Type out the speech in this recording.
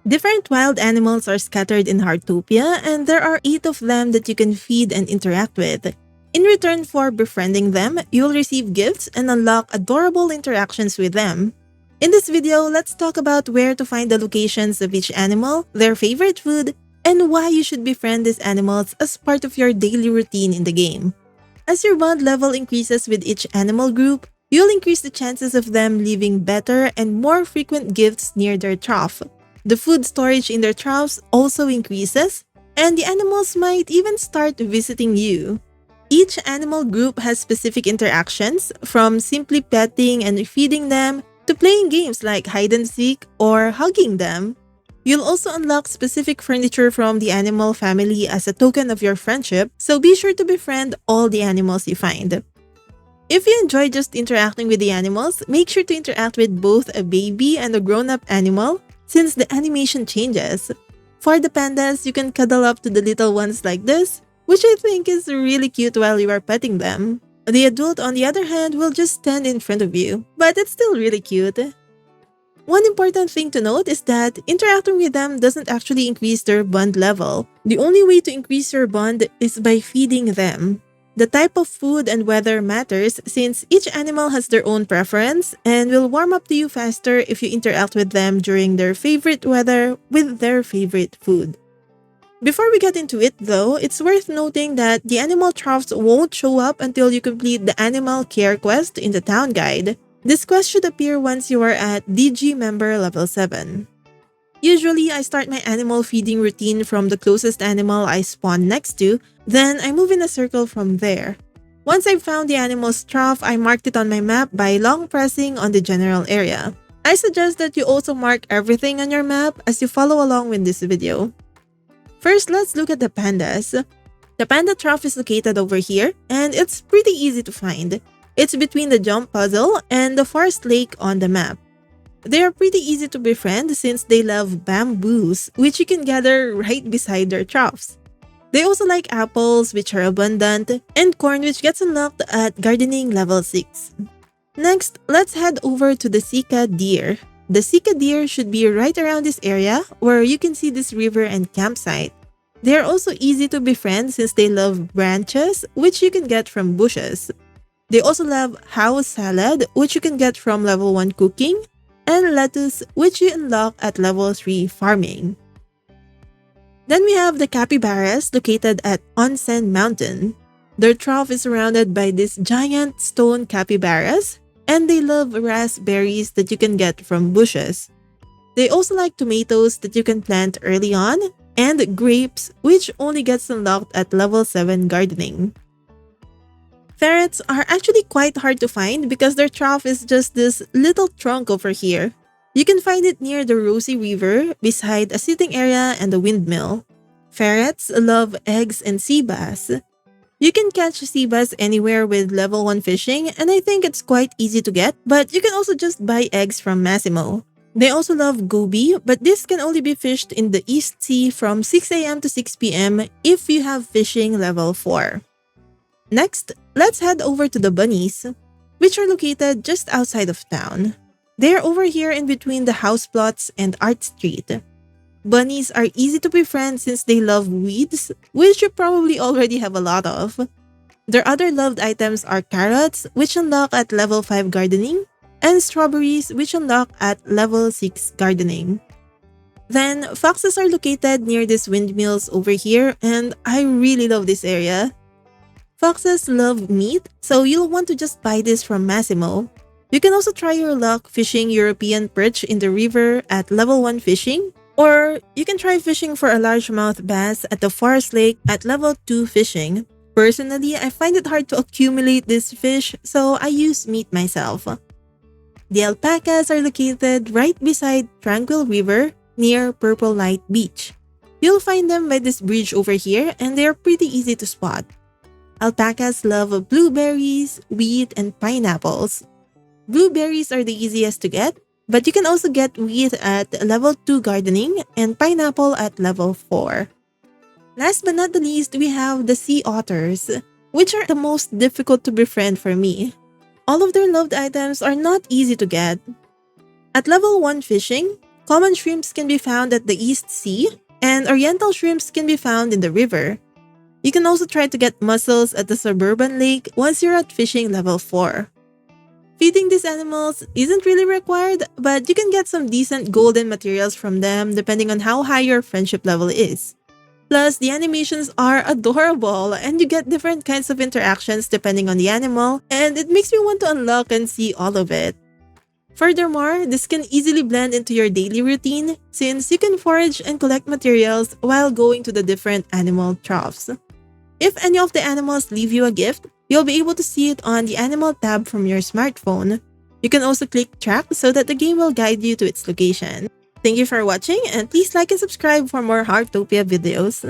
Different wild animals are scattered in Heartopia, and there are 8 of them that you can feed and interact with. In return for befriending them, you'll receive gifts and unlock adorable interactions with them. In this video, let's talk about where to find the locations of each animal, their favorite food, and why you should befriend these animals as part of your daily routine in the game. As your bond level increases with each animal group, you'll increase the chances of them leaving better and more frequent gifts near their trough. The food storage in their troughs also increases, and the animals might even start visiting you. Each animal group has specific interactions, from simply petting and feeding them to playing games like hide and seek or hugging them. You'll also unlock specific furniture from the animal family as a token of your friendship, so be sure to befriend all the animals you find. If you enjoy just interacting with the animals, make sure to interact with both a baby and a grown-up animal since the animation changes. For the pandas, you can cuddle up to the little ones like this, which I think is really cute while you are petting them. The adult, on the other hand, will just stand in front of you, but it's still really cute. One important thing to note is that interacting with them doesn't actually increase their bond level. The only way to increase your bond is by feeding them. The type of food and weather matters since each animal has their own preference and will warm up to you faster if you interact with them during their favorite weather with their favorite food. Before we get into it though, it's worth noting that the animal troughs won't show up until you complete the animal care quest in the town guide. This quest should appear once you are at DG member level 7. Usually, I start my animal feeding routine from the closest animal I spawn next to, then I move in a circle from there. Once I've found the animal's trough, I marked it on my map by long pressing on the general area. I suggest that you also mark everything on your map as you follow along with this video. First, let's look at the pandas. The panda trough is located over here, and it's pretty easy to find. It's between the jump puzzle and the forest lake on the map. They are pretty easy to befriend since they love bamboos, which you can gather right beside their troughs. They also like apples, which are abundant, and corn, which gets unlocked at gardening level 6. Next, let's head over to the Sika deer. The Sika deer should be right around this area where you can see this river and campsite. They are also easy to befriend since they love branches, which you can get from bushes. They also love house salad, which you can get from level 1 cooking, and lettuce, which you unlock at level 3 farming. Then we have the capybaras located at Onsen Mountain. Their trough is surrounded by these giant stone capybaras, and they love raspberries that you can get from bushes. They also like tomatoes that you can plant early on, and grapes, which only gets unlocked at level 7 gardening. Ferrets are actually quite hard to find because their trough is just this little trunk over here. You can find it near the Rosy River, beside a sitting area and a windmill. Ferrets love eggs and sea bass. You can catch sea bass anywhere with level 1 fishing, and I think it's quite easy to get, but you can also just buy eggs from Massimo. They also love goby, but this can only be fished in the East Sea from 6 AM to 6 PM if you have fishing level 4. Next, let's head over to the bunnies, which are located just outside of town. They are over here in between the house plots and Art Street. Bunnies are easy to befriend since they love weeds, which you probably already have a lot of. Their other loved items are carrots, which unlock at level 5 gardening, and strawberries, which unlock at level 6 gardening. Then, foxes are located near these windmills over here, and I really love this area. Foxes love meat, so you'll want to just buy this from Massimo. You can also try your luck fishing European perch in the river at level 1 fishing, or you can try fishing for a largemouth bass at the forest lake at level 2 fishing. Personally, I find it hard to accumulate this fish, so I use meat myself. The alpacas are located right beside Tranquil River near Purple Light Beach. You'll find them by this bridge over here, and they are pretty easy to spot. Alpacas love blueberries, wheat, and pineapples. Blueberries are the easiest to get, but you can also get wheat at level 2 gardening and pineapple at level 4. Last but not the least, we have the sea otters, which are the most difficult to befriend for me. All of their loved items are not easy to get. At level 1 fishing, Common shrimps can be found at the East Sea, and oriental shrimps can be found in the river. You can also try to get mussels at the suburban lake once you're at fishing level 4. Feeding these animals isn't really required, but you can get some decent golden materials from them depending on how high your friendship level is. Plus, the animations are adorable and you get different kinds of interactions depending on the animal, and it makes me want to unlock and see all of it. Furthermore, this can easily blend into your daily routine since you can forage and collect materials while going to the different animal troughs. If any of the animals leave you a gift, you'll be able to see it on the animal tab from your smartphone. You can also click track so that the game will guide you to its location. Thank you for watching, and please like and subscribe for more Heartopia videos.